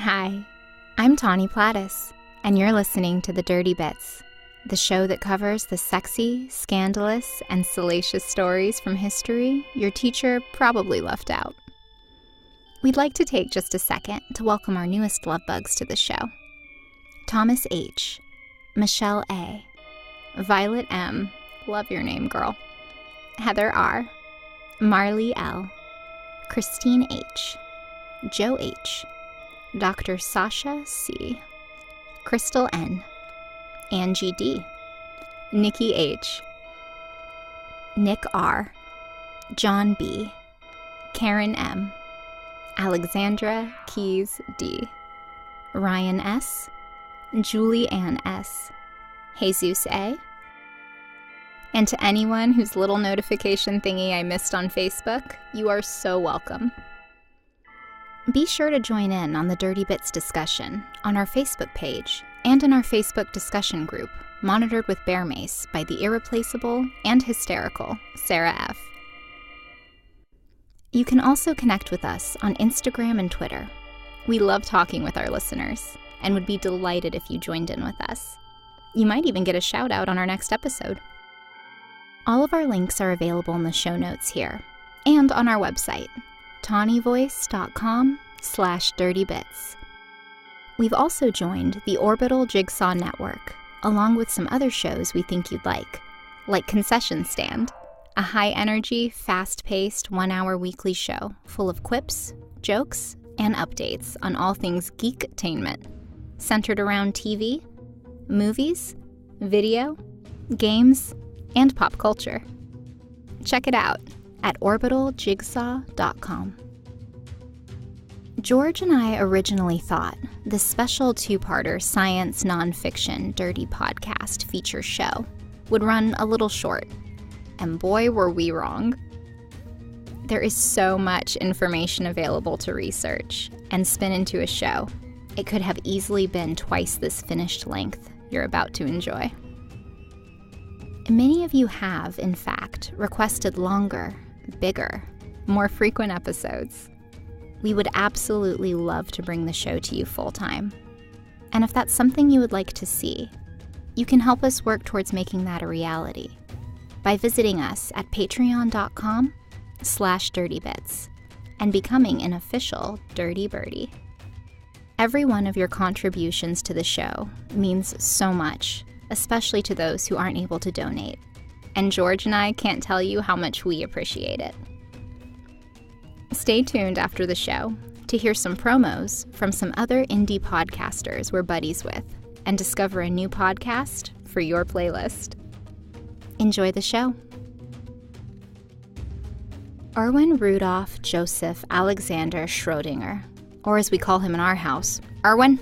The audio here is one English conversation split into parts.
Hi, I'm Tawny Plattis, and you're listening to The Dirty Bits, the show that covers the sexy, scandalous, and salacious stories from history your teacher probably left out. We'd like to take just a second to welcome our newest love bugs to the show. Thomas H., Michelle A., Violet M., love your name, girl, Heather R., Marley L., Christine H., Joe H., Dr. Sasha C., Crystal N., Angie D., Nikki H., Nick R., John B., Karen M., Alexandra Keys D., Ryan S., Julie Ann S., Jesus A., and to anyone whose little notification thingy I missed on Facebook, you are so welcome. Be sure to join in on the Dirty Bits discussion on our Facebook page and in our Facebook discussion group, monitored with bear mace by the irreplaceable and hysterical Sarah F. You can also connect with us on Instagram and Twitter. We love talking with our listeners and would be delighted if you joined in with us. You might even get a shout out on our next episode. All of our links are available in the show notes here and on our website, tawnyvoice.com/dirtybits. We've also joined the Orbital Jigsaw Network, along with some other shows we think you'd like Concession Stand, a high-energy, fast-paced, one-hour weekly show full of quips, jokes, and updates on all things geek-tainment, centered around TV, movies, video, games, and pop culture. Check it out at orbitaljigsaw.com. George and I originally thought this special two-parter science nonfiction dirty podcast feature show would run a little short, and boy were we wrong. There is so much information available to research and spin into a show. It could have easily been twice this finished length you're about to enjoy. Many of you have, in fact, requested longer, bigger, more frequent episodes. We would absolutely love to bring the show to you full-time. And if that's something you would like to see, you can help us work towards making that a reality by visiting us at patreon.com/dirtybits and becoming an official Dirty Birdie. Every one of your contributions to the show means so much, especially to those who aren't able to donate. And George and I can't tell you how much we appreciate it. Stay tuned after the show to hear some promos from some other indie podcasters we're buddies with and discover a new podcast for your playlist. Enjoy the show. Erwin Rudolf Joseph Alexander Schrödinger, or as we call him in our house, Erwin,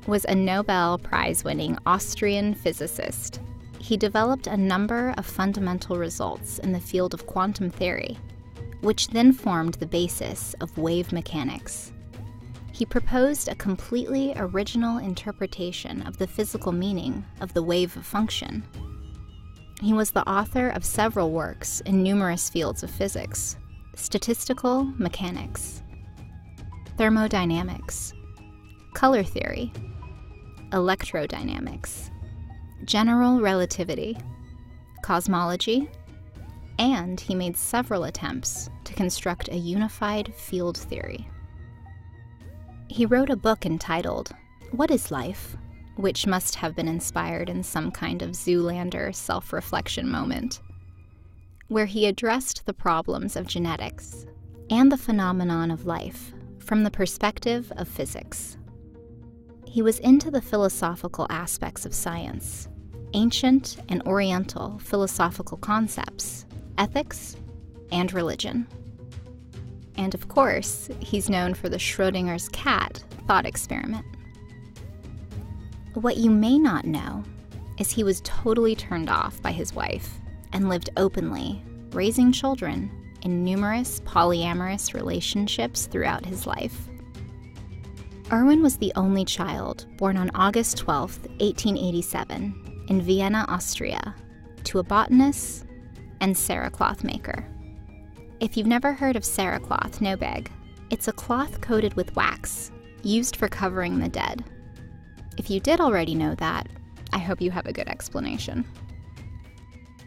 was a Nobel Prize-winning Austrian physicist. He developed a number of fundamental results in the field of quantum theory, which then formed the basis of wave mechanics. He proposed a completely original interpretation of the physical meaning of the wave function. He was the author of several works in numerous fields of physics: statistical mechanics, thermodynamics, color theory, electrodynamics, general relativity, cosmology, and he made several attempts to construct a unified field theory. He wrote a book entitled What is Life?, which must have been inspired in some kind of Zoolander self-reflection moment, where he addressed the problems of genetics and the phenomenon of life from the perspective of physics. He was into the philosophical aspects of science, ancient and oriental philosophical concepts, ethics, and religion. And of course, he's known for the Schrödinger's cat thought experiment. What you may not know is he was totally turned off by his wife and lived openly, raising children in numerous polyamorous relationships throughout his life. Erwin was the only child born on August 12, 1887, in Vienna, Austria, to a botanist and cerecloth maker. If you've never heard of cerecloth, no beg. It's a cloth coated with wax, used for covering the dead. If you did already know that, I hope you have a good explanation.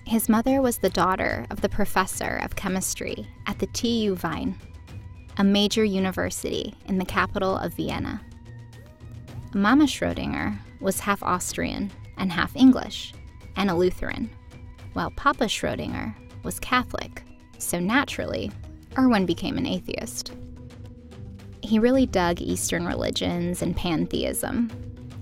His mother was the daughter of the professor of chemistry at the TU Wien, a major university in the capital of Vienna. Mama Schrödinger was half Austrian and half English, and a Lutheran, while Papa Schrödinger was Catholic, so naturally, Erwin became an atheist. He really dug Eastern religions and pantheism,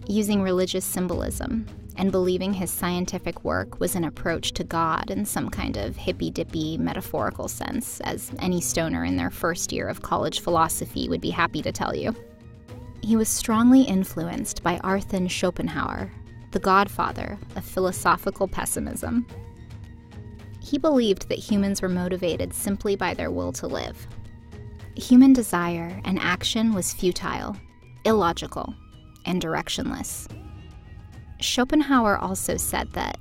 using religious symbolism and believing his scientific work was an approach to God in some kind of hippy-dippy metaphorical sense, as any stoner in their first year of college philosophy would be happy to tell you. He was strongly influenced by Arthur Schopenhauer, the godfather of philosophical pessimism. He believed that humans were motivated simply by their will to live. Human desire and action was futile, illogical, and directionless. Schopenhauer also said that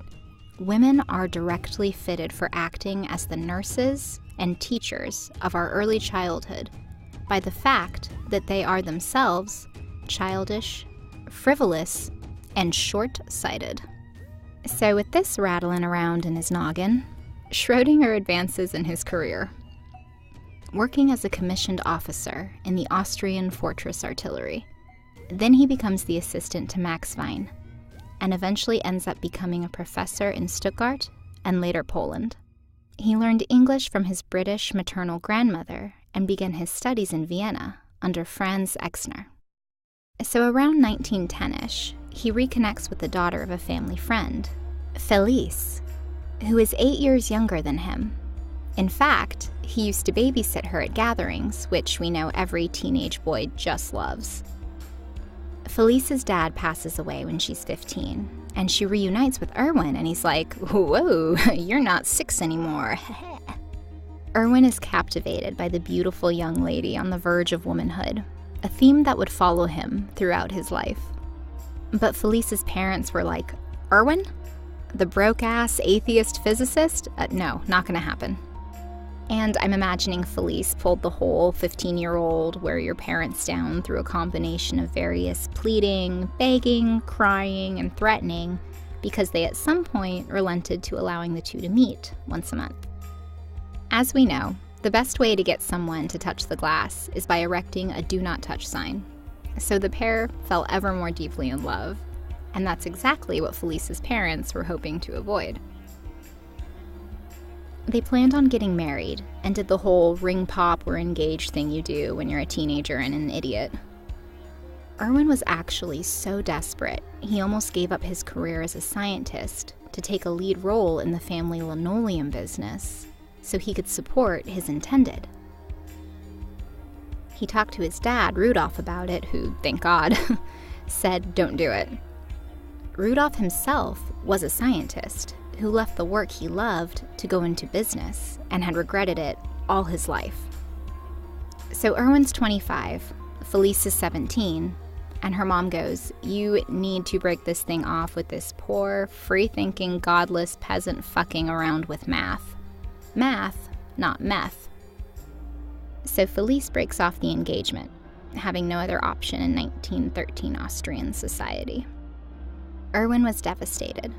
women are directly fitted for acting as the nurses and teachers of our early childhood by the fact that they are themselves childish, frivolous, and short-sighted. So with this rattling around in his noggin, Schrödinger advances in his career, working as a commissioned officer in the Austrian fortress artillery. Then he becomes the assistant to Max Wein, and eventually ends up becoming a professor in Stuttgart and later Poland. He learned English from his British maternal grandmother and began his studies in Vienna under Franz Exner. So around 1910-ish, he reconnects with the daughter of a family friend, Felice, who is 8 years younger than him. In fact, he used to babysit her at gatherings, which we know every teenage boy just loves. Felice's dad passes away when she's 15, and she reunites with Erwin, and he's like, "Whoa, you're not 6 anymore." Erwin is captivated by the beautiful young lady on the verge of womanhood, a theme that would follow him throughout his life. But Felice's parents were like, "Erwin? The broke-ass atheist physicist? No, not gonna happen." And I'm imagining Felice pulled the whole 15-year-old wear your parents down through a combination of various pleading, begging, crying, and threatening, because they at some point relented to allowing the two to meet once a month. As we know, the best way to get someone to touch the glass is by erecting a do not touch sign. So the pair fell ever more deeply in love, and that's exactly what Felice's parents were hoping to avoid. They planned on getting married and did the whole ring pop we're engaged thing you do when you're a teenager and an idiot. Erwin was actually so desperate, he almost gave up his career as a scientist to take a lead role in the family linoleum business so he could support his intended. He talked to his dad, Rudolf, about it, who, thank God, said don't do it. Rudolf himself was a scientist who left the work he loved to go into business and had regretted it all his life. So Erwin's 25, Felice is 17, and her mom goes, "You need to break this thing off with this poor, free-thinking, godless peasant fucking around with math. Math, not meth." So Felice breaks off the engagement, having no other option in 1913 Austrian society. Erwin was devastated.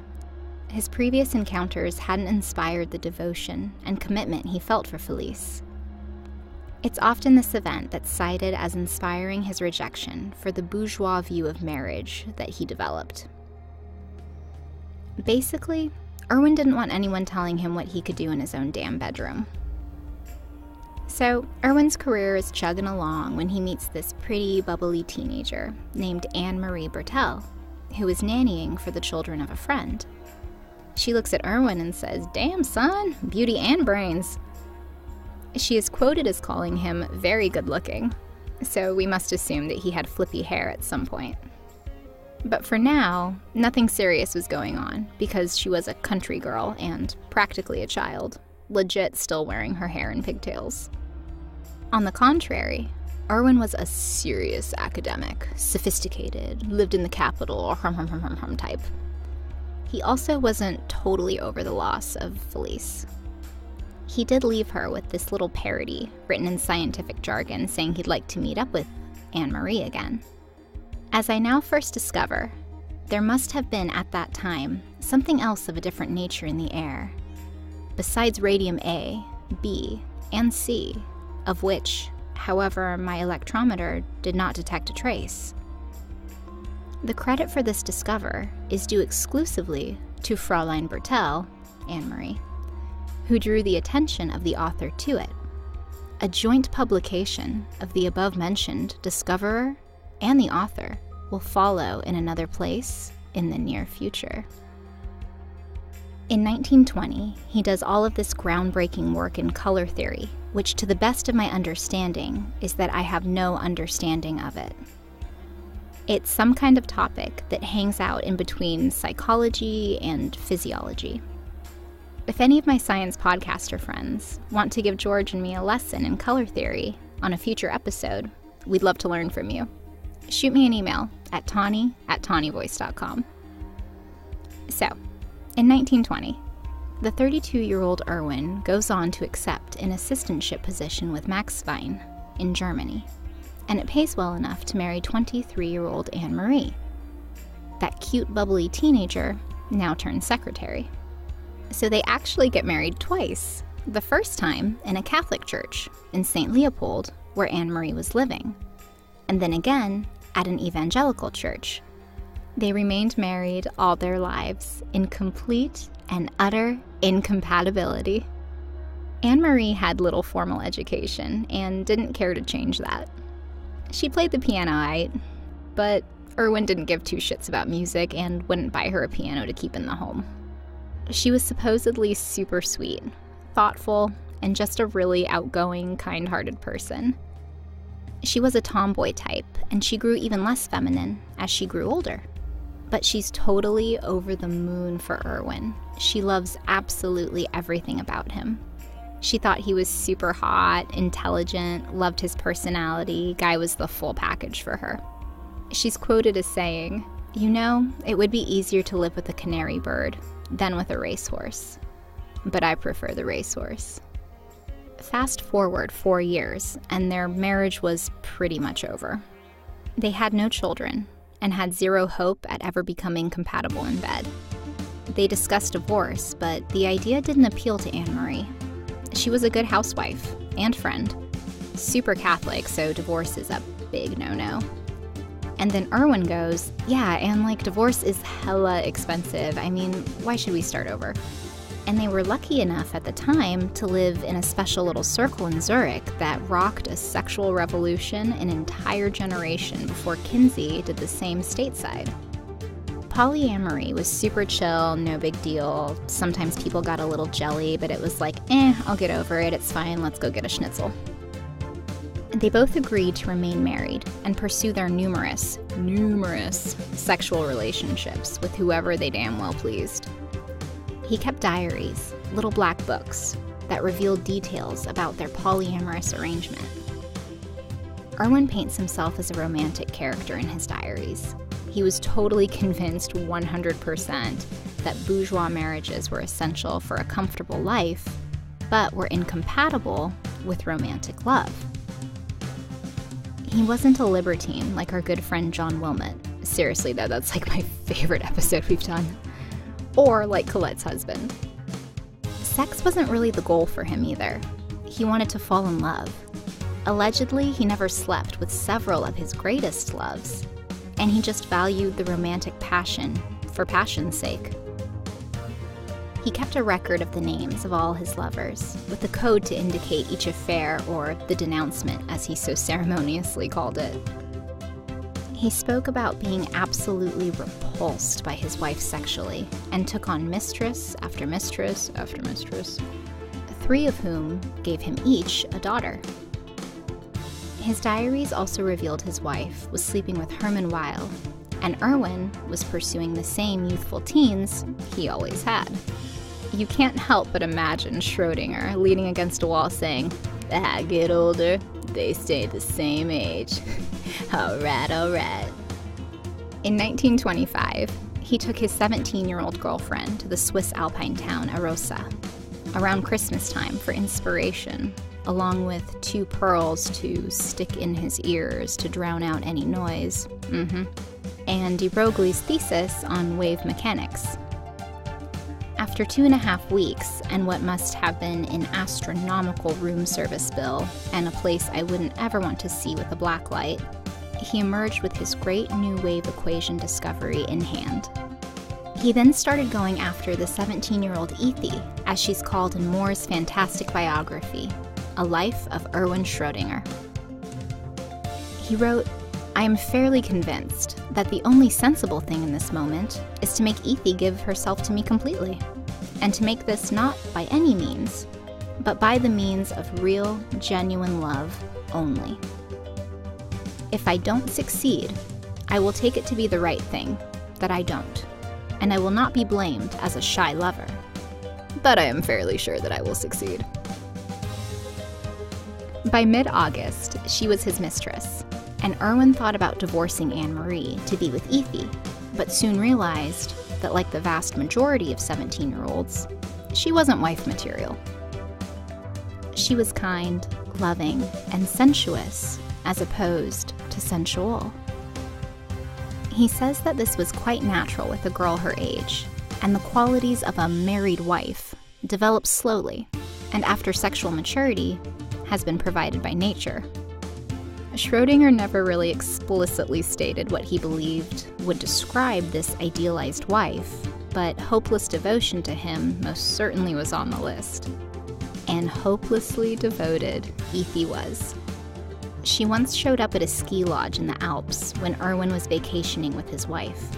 His previous encounters hadn't inspired the devotion and commitment he felt for Felice. It's often this event that's cited as inspiring his rejection for the bourgeois view of marriage that he developed. Basically, Erwin didn't want anyone telling him what he could do in his own damn bedroom. So, Erwin's career is chugging along when he meets this pretty, bubbly teenager named Anne-Marie Bertel, who is nannying for the children of a friend. She looks at Erwin and says, "Damn, son, beauty and brains." She is quoted as calling him very good-looking, so we must assume that he had flippy hair at some point. But for now, nothing serious was going on, because she was a country girl and practically a child, legit still wearing her hair in pigtails. On the contrary, Erwin was a serious academic, sophisticated, lived in the capital, type. He also wasn't totally over the loss of Felice. He did leave her with this little parody written in scientific jargon saying he'd like to meet up with Anne-Marie again. As I now first discover, there must have been at that time something else of a different nature in the air, besides radium A, B, and C, of which, however, my electrometer did not detect a trace. The credit for this discover is due exclusively to Fräulein Bertel, Anne-Marie, who drew the attention of the author to it. A joint publication of the above-mentioned discoverer and the author will follow in another place in the near future. In 1920, he does all of this groundbreaking work in color theory, which to the best of my understanding is that I have no understanding of it. It's some kind of topic that hangs out in between psychology and physiology. If any of my science podcaster friends want to give George and me a lesson in color theory on a future episode, we'd love to learn from you. Shoot me an email at tawny@tawnyvoice.com. So, in 1920, the 32-year-old Erwin goes on to accept an assistantship position with Max Wein in Germany, and it pays well enough to marry 23-year-old Anne-Marie. That cute, bubbly teenager now turned secretary. So they actually get married twice. The first time in a Catholic church in St. Leopold, where Anne-Marie was living, and then again at an evangelical church. They remained married all their lives in complete and utter incompatibility. Anne-Marie had little formal education and didn't care to change that. She played the piano right, but Erwin didn't give two shits about music and wouldn't buy her a piano to keep in the home. She was supposedly super sweet, thoughtful, and just a really outgoing, kind-hearted person. She was a tomboy type, and she grew even less feminine as she grew older. But she's totally over the moon for Erwin. She loves absolutely everything about him. She thought he was super hot, intelligent, loved his personality. Guy was the full package for her. She's quoted as saying, "You know, it would be easier to live with a canary bird than with a racehorse. But I prefer the racehorse." Fast forward 4 years, and their marriage was pretty much over. They had no children, and had zero hope at ever becoming compatible in bed. They discussed divorce, but the idea didn't appeal to Anne-Marie. She was a good housewife and friend, super Catholic, so divorce is a big no-no. And then Erwin goes, "Yeah, and divorce is hella expensive. I mean, why should we start over?" And they were lucky enough at the time to live in a special little circle in Zurich that rocked a sexual revolution an entire generation before Kinsey did the same stateside. Polyamory was super chill, no big deal. Sometimes people got a little jelly, but it was like, I'll get over it, it's fine, let's go get a schnitzel. They both agreed to remain married and pursue their numerous sexual relationships with whoever they damn well pleased. He kept diaries, little black books, that revealed details about their polyamorous arrangement. Erwin paints himself as a romantic character in his diaries. He was totally convinced 100% that bourgeois marriages were essential for a comfortable life, but were incompatible with romantic love. He wasn't a libertine like our good friend John Wilmot. Seriously though, that's my favorite episode we've done. Or like Colette's husband. Sex wasn't really the goal for him either. He wanted to fall in love. Allegedly, he never slept with several of his greatest loves, and he just valued the romantic passion for passion's sake. He kept a record of the names of all his lovers, with a code to indicate each affair, or the denouncement, as he so ceremoniously called it. He spoke about being absolutely repulsed by his wife sexually, and took on mistress after mistress after mistress, 3 of whom gave him each a daughter. His diaries also revealed his wife was sleeping with Herman Weil, and Erwin was pursuing the same youthful teens he always had. You can't help but imagine Schrödinger leaning against a wall saying, "I get older, they stay the same age. All right. In 1925, he took his 17-year-old girlfriend to the Swiss alpine town Arosa. around Christmas time for inspiration, along with 2 pearls to stick in his ears to drown out any noise, and de Broglie's thesis on wave mechanics. After 2.5 weeks, and what must have been an astronomical room service bill, and a place I wouldn't ever want to see with a blacklight, he emerged with his great new wave equation discovery in hand. He then started going after the 17-year-old Ethe, as she's called in Moore's fantastic biography, A Life of Erwin Schrödinger. He wrote, "I am fairly convinced that the only sensible thing in this moment is to make Ethe give herself to me completely, and to make this not by any means, but by the means of real, genuine love only. If I don't succeed, I will take it to be the right thing that I don't, and I will not be blamed as a shy lover. But I am fairly sure that I will succeed." By mid-August, she was his mistress, and Erwin thought about divorcing Anne-Marie to be with Ethe, but soon realized that, like the vast majority of 17-year-olds, she wasn't wife material. She was kind, loving, and sensuous, as opposed to sensual. He says that this was quite natural with a girl her age, and the qualities of a married wife develop slowly, and after sexual maturity has been provided by nature. Schrödinger never really explicitly stated what he believed would describe this idealized wife, but hopeless devotion to him most certainly was on the list. And hopelessly devoted Ethe was. She once showed up at a ski lodge in the Alps when Erwin was vacationing with his wife.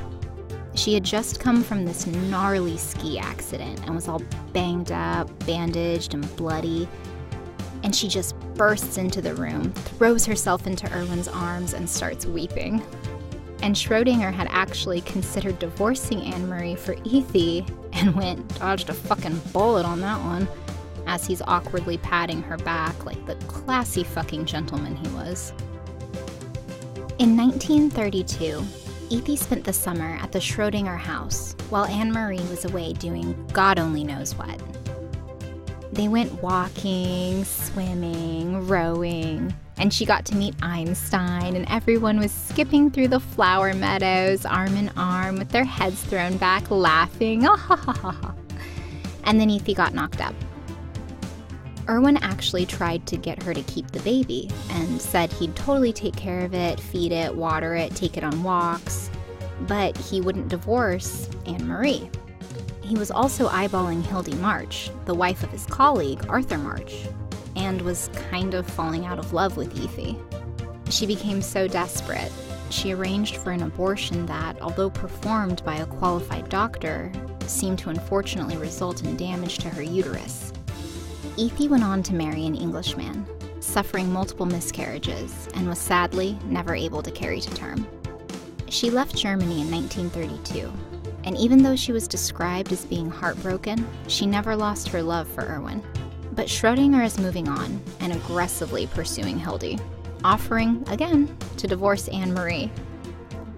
She had just come from this gnarly ski accident and was all banged up, bandaged, and bloody. And she just bursts into the room, throws herself into Erwin's arms, and starts weeping. And Schrödinger had actually considered divorcing Anne-Marie for Ethe and dodged a fucking bullet on that one, as he's awkwardly patting her back like the classy fucking gentleman he was. In 1932, Ethe spent the summer at the Schrödinger house while Anne-Marie was away doing God only knows what. They went walking, swimming, rowing, and she got to meet Einstein, and everyone was skipping through the flower meadows, arm in arm, with their heads thrown back, laughing. And then Ethe got knocked up. Erwin actually tried to get her to keep the baby and said he'd totally take care of it, feed it, water it, take it on walks, but he wouldn't divorce Anne-Marie. He was also eyeballing Hildy March, the wife of his colleague, Arthur March, and was kind of falling out of love with Ethe. She became so desperate, she arranged for an abortion that, although performed by a qualified doctor, seemed to unfortunately result in damage to her uterus. Ethe went on to marry an Englishman, suffering multiple miscarriages, and was sadly never able to carry to term. She left Germany in 1932, and even though she was described as being heartbroken, she never lost her love for Erwin. But Schrödinger is moving on and aggressively pursuing Hildy, offering, again, to divorce Anne-Marie.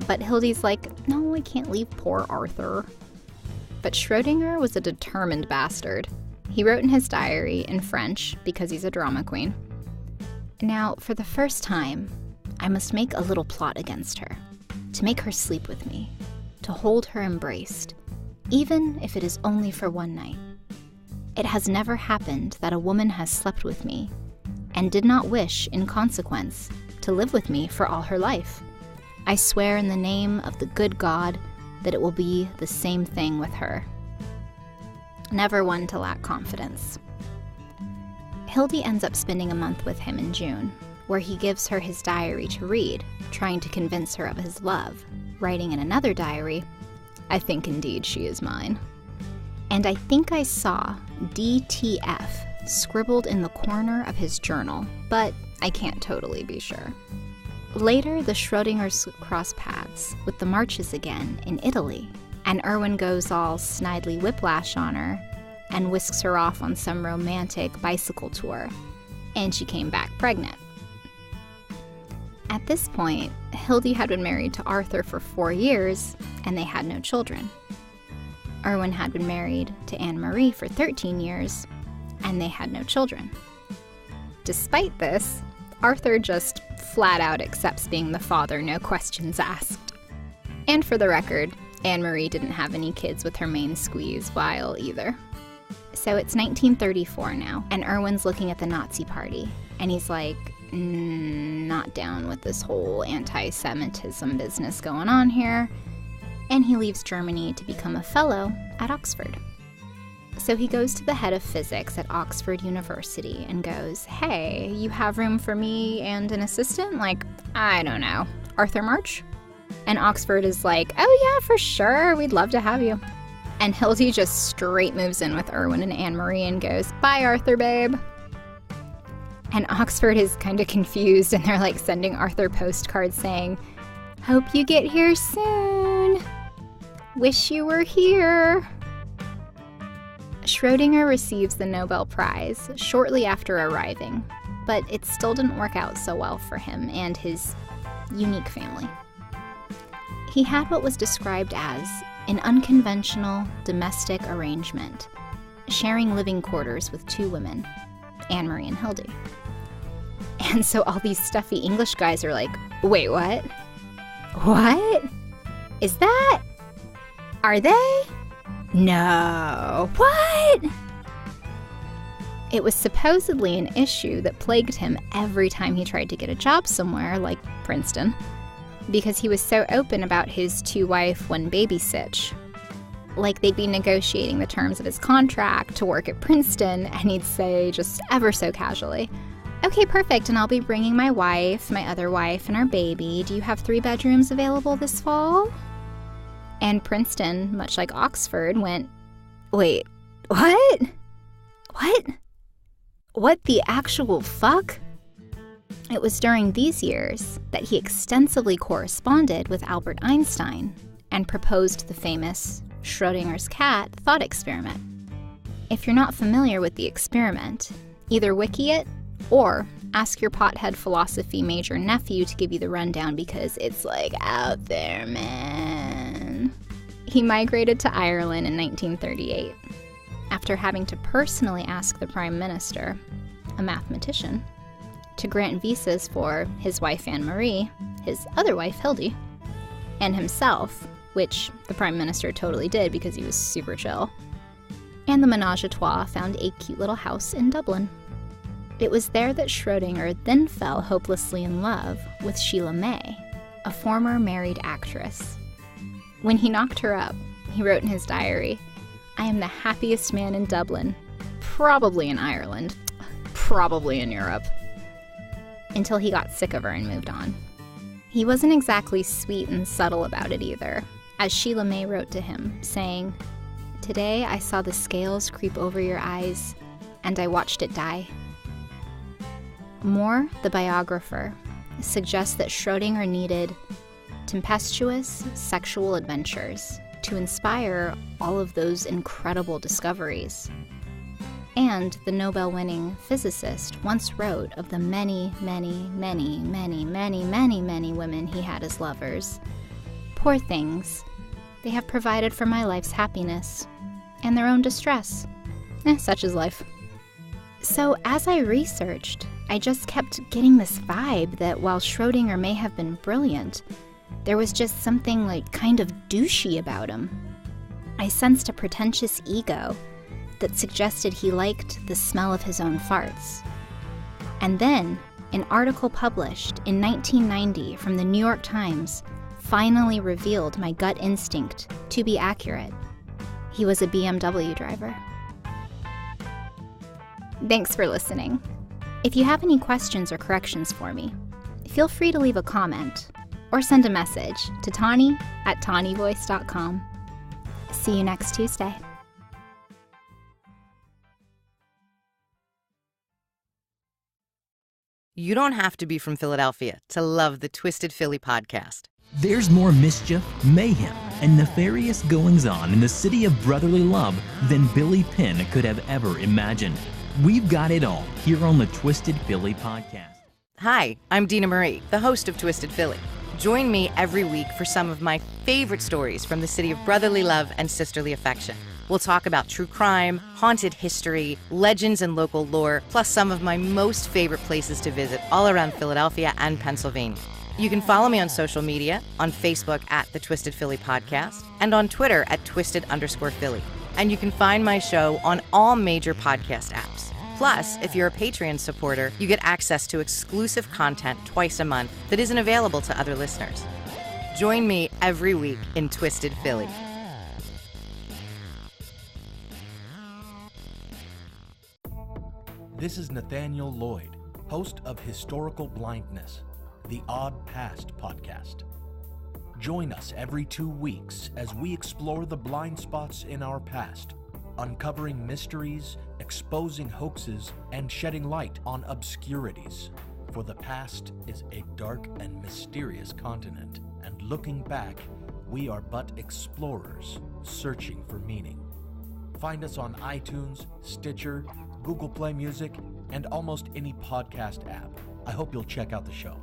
But Hildy's like, "No, I can't leave poor Arthur." But Schrödinger was a determined bastard. He wrote in his diary in French, because he's a drama queen, "Now, for the first time, I must make a little plot against her, to make her sleep with me, to hold her embraced, even if it is only for one night. It has never happened that a woman has slept with me, and did not wish, in consequence, to live with me for all her life. I swear in the name of the good God that it will be the same thing with her." Never one to lack confidence. Hildy ends up spending a month with him in June, where he gives her his diary to read, trying to convince her of his love, writing in another diary, "I think indeed she is mine. And I think I saw DTF scribbled in the corner of his journal, but I can't totally be sure." Later, the Schrödingers cross paths with the Marches again in Italy, and Erwin goes all Snidely Whiplash on her and whisks her off on some romantic bicycle tour, and she came back pregnant. At this point, Hildy had been married to Arthur for 4 years, and they had no children. Erwin had been married to Anne-Marie for 13 years, and they had no children. Despite this, Arthur just flat out accepts being the father, no questions asked. And for the record, Anne-Marie didn't have any kids with her main squeeze, Weil, either. So it's 1934 now, and Erwin's looking at the Nazi Party, and he's like, not down with this whole anti-Semitism business going on here, and he leaves Germany to become a fellow at Oxford. So he goes to the head of physics at Oxford University and goes, hey, you have room for me and an assistant? Like, I don't know, Arthur March? And Oxford is like, oh yeah, for sure, we'd love to have you. And Hildy just straight moves in with Erwin and Anne-Marie and goes, bye, Arthur, babe. And Oxford is kind of confused, and they're like sending Arthur postcards saying, hope you get here soon. Wish you were here. Schrödinger receives the Nobel Prize shortly after arriving, but it still didn't work out so well for him and his unique family. He had what was described as an unconventional domestic arrangement, sharing living quarters with two women, Anne-Marie and Hildy. And so all these stuffy English guys are like, wait, what? What? Is that? Are they? No. What? It was supposedly an issue that plagued him every time he tried to get a job somewhere, like Princeton, because he was so open about his two-wife, one-baby sitch. Like they'd be negotiating the terms of his contract to work at Princeton, and he'd say, just ever so casually, okay, perfect, and I'll be bringing my wife, my other wife, and our baby. Do you have 3 bedrooms available this fall? And Princeton, much like Oxford, went, wait, what? What? What the actual fuck? It was during these years that he extensively corresponded with Albert Einstein and proposed the famous Schrödinger's cat thought experiment. If you're not familiar with the experiment, either wiki it or ask your pothead philosophy major nephew to give you the rundown because it's like out there, man. He migrated to Ireland in 1938 after having to personally ask the Prime Minister, a mathematician, to grant visas for his wife Anne-Marie, his other wife Hildy, and himself, which the Prime Minister totally did because he was super chill. And the menage a trois found a cute little house in Dublin. It was there that Schrödinger then fell hopelessly in love with Sheila May, a former married actress. When he knocked her up, he wrote in his diary, I am the happiest man in Dublin, probably in Ireland, probably in Europe, until he got sick of her and moved on. He wasn't exactly sweet and subtle about it either, as Sheila May wrote to him, saying, today I saw the scales creep over your eyes, and I watched it die. Moore, the biographer, suggests that Schrödinger needed tempestuous sexual adventures to inspire all of those incredible discoveries. And the Nobel-winning physicist once wrote of the many, many, many, many, many, many, many women he had as lovers. Poor things. They have provided for my life's happiness and their own distress. Such is life. So as I researched, I just kept getting this vibe that while Schrödinger may have been brilliant, there was just something like kind of douchey about him. I sensed a pretentious ego that suggested he liked the smell of his own farts. And then, an article published in 1990 from the New York Times finally revealed my gut instinct to be accurate. He was a BMW driver. Thanks for listening. If you have any questions or corrections for me, feel free to leave a comment or send a message to tawny@tawnyvoice.com. See you next Tuesday. You don't have to be from Philadelphia to love the Twisted Philly podcast. There's more mischief, mayhem, and nefarious goings-on in the city of brotherly love than Billy Penn could have ever imagined. We've got it all here on the Twisted Philly podcast. Hi, I'm Dina Marie, the host of Twisted Philly. Join me every week for some of my favorite stories from the city of brotherly love and sisterly affection. We'll talk about true crime, haunted history, legends and local lore, plus some of my most favorite places to visit all around Philadelphia and Pennsylvania. You can follow me on social media, on Facebook at The Twisted Philly Podcast, and on Twitter at Twisted_Philly. And you can find my show on all major podcast apps. Plus, if you're a Patreon supporter, you get access to exclusive content twice a month that isn't available to other listeners. Join me every week in Twisted Philly. This is Nathaniel Lloyd, host of Historical Blindness, the Odd Past podcast. Join us every 2 weeks as we explore the blind spots in our past, uncovering mysteries, exposing hoaxes, and shedding light on obscurities. For the past is a dark and mysterious continent, and looking back, we are but explorers searching for meaning. Find us on iTunes, Stitcher, Google Play Music, and almost any podcast app. I hope you'll check out the show.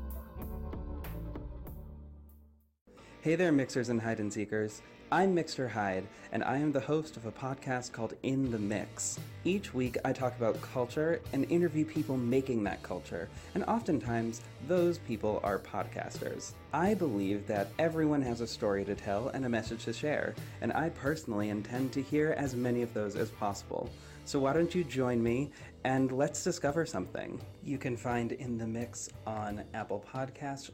Hey there, mixers and hide and seekers. I'm Mixer Hyde, and I am the host of a podcast called In the Mix. Each week, I talk about culture and interview people making that culture, and oftentimes, those people are podcasters. I believe that everyone has a story to tell and a message to share, and I personally intend to hear as many of those as possible. So why don't you join me, and let's discover something. You can find In the Mix on Apple Podcasts